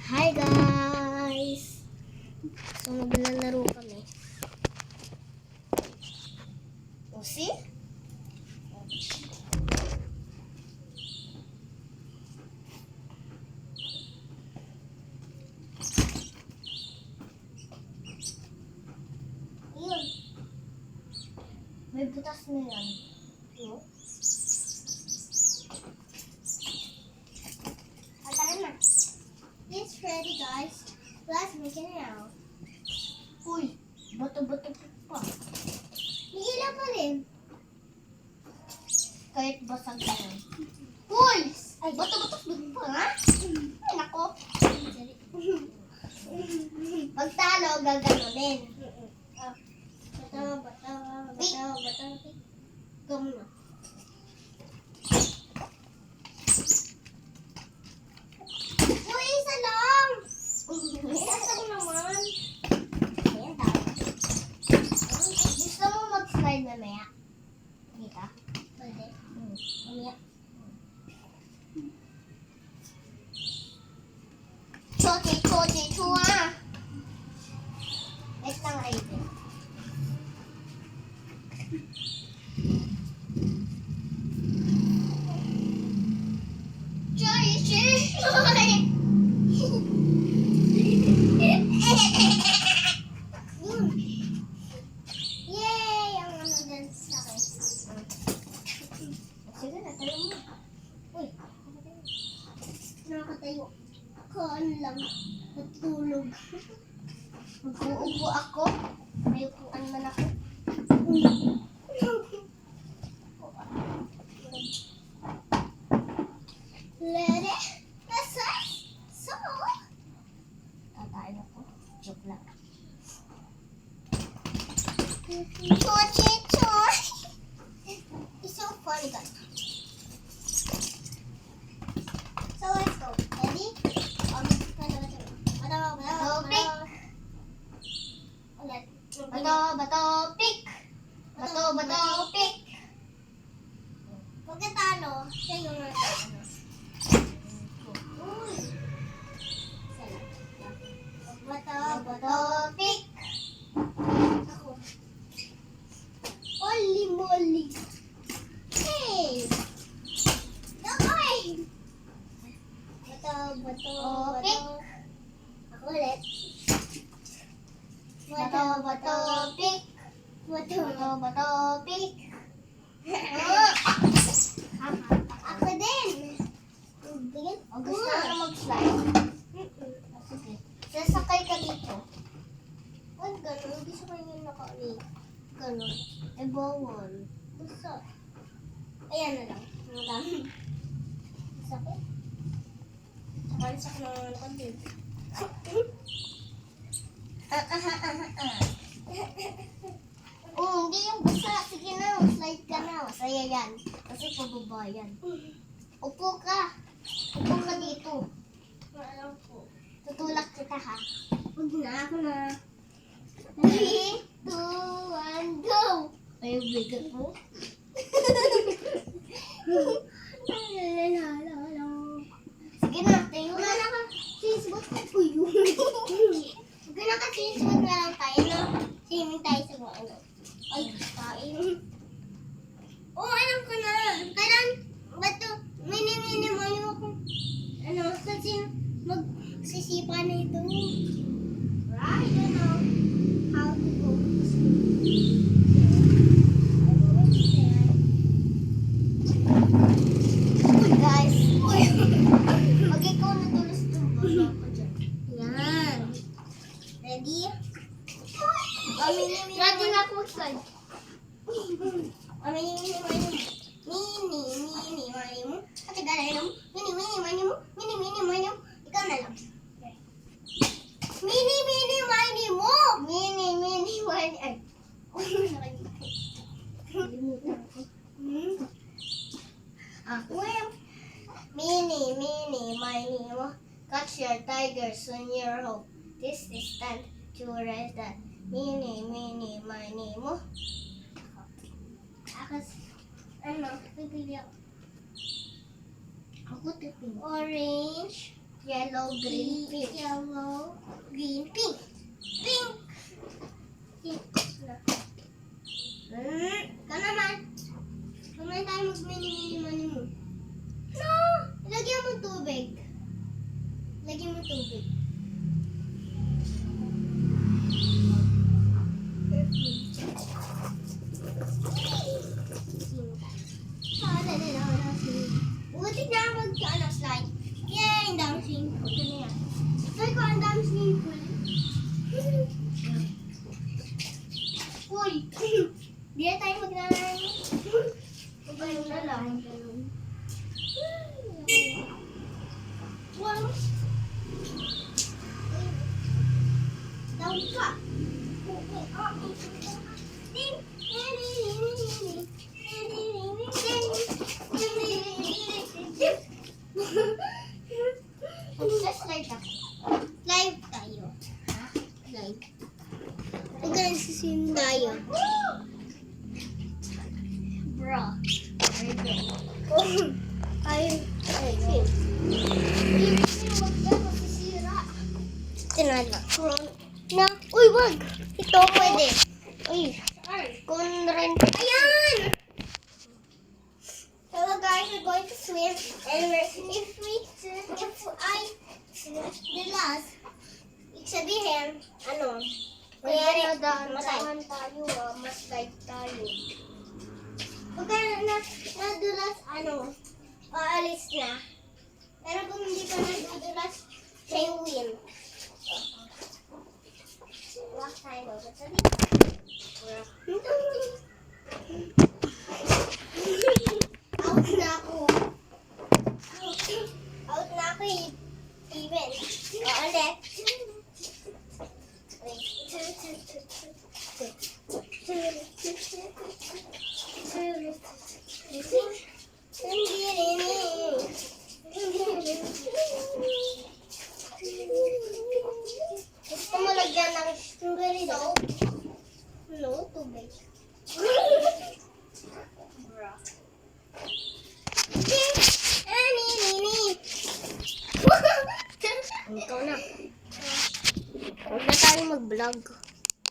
Hi guys! So maglalaro kami. O see? Yun. May butas na yan. No? Tara na. It's ready guys. Let's make it now. Uy, bato-bato pa. May ilaw pa rin. Kahit basag na yan. Uy! Ay, bato-bato pa ha? Ay, nako. Pag talo, gaganunin. Bato. Gamo na. Uy, isa lang! Isa ko naman. Ayan, talo. Gusto mo mag-slide mamaya? Dito? Pwede. Mamaya. Chote, chua! Wait lang, Raven. Yay! Ang ano din sa akin. Sige na, tayo mo. Uy, nakakatayo. Kaan lang. Natulog. Mag-uubo ako. May upuan man ako. Let it. That's us. So. Tatayin ako. Joke lang. Choy. It's so funny guys. So let's go. Ready? Bato, pick. Pagkatalo, siya yung natalo. Uy. Bato, pick. Ako. Oli moly. Hey. Okay. Bato, pick. Ako ulit. Bato, pick. Bato, pick. Ako din. O, gusto mo na mag-slide? Sige. Sasakay ka dito. Huwag ganun. Hindi sa kanya nakalit. Ganun. E, bawal. Gusto. Ayan na lang. Madami. Sakit. Sakit na konti. Hindi yung basa. Sige na, slide ka na. Masaya yan. Kasi pababa yan. Upo ka. Upo ka dito. Alam po. Tutulak kita ha. Huwag na, ako na. 3, 2, 1, go! Ay, bigat mo. Sige na, tayo na ka. Sisbot ka. Uy, sige na ka, sisbot na lang tayo, no? Swimming tayo sa mga ano. Ay, kain. Oo, alam ko na. Kailan, bato, mini mo yung ako. Ano, kasi magsisipa na ito. Right, you know how to go to school. Uy, guys. Uy. Pag ikaw natulos doon, wala ko dyan. Yan. Ready? Ready na ako mag-slide. Mini, mani mo. At tagalay mo. Mini, mani mo. Ikaw na lang. Mini, mani mo. Mini, mani. Ay. Limutan ko. Well. Mini, mani mo. Catch your tiger, soon your hope. This is time to rest that. Mini, mani mo. Ano, pipili ako. Ako tipin. Orange. Yellow, green, pink. Yellow, green, pink. Pink. Pink. Ikaw naman. Kumain tayo mag-mini-mini-mani mo. No! Lagyan mo tubig. Lagyan mo tubig. Buti na mag-ano slide. Yay! Ang dami swimming pool. Ito na yan. Sabi ko, ang dami swimming pool. Uy! Di na tayo magnanay. Magbayong na lang. Wow! Down ka! Slide ako. Live tayo. Ha? Live. Huwag ka nagsisim tayo. Bro. Ay, sim. Huwag ka masisira. Tinala. Na, uy, wag. Ito pwede. Uy, kunren. Ayan! Hello guys, we're going to swim. And if I the last, ibig sabihin, ano, nangyari, dahan tayo, mas light tayo. Pagka nadulas, ano, aalis na. Pero kung hindi ka nadudulas, siya yung win. Last time, sabi. Out na ako. Out na ako eh. Even. O, ulit. Hindi rin eh. Gusto mo lagyan ng soap? No, tubig. Ikaw na. Huwag na tayo mag-vlog.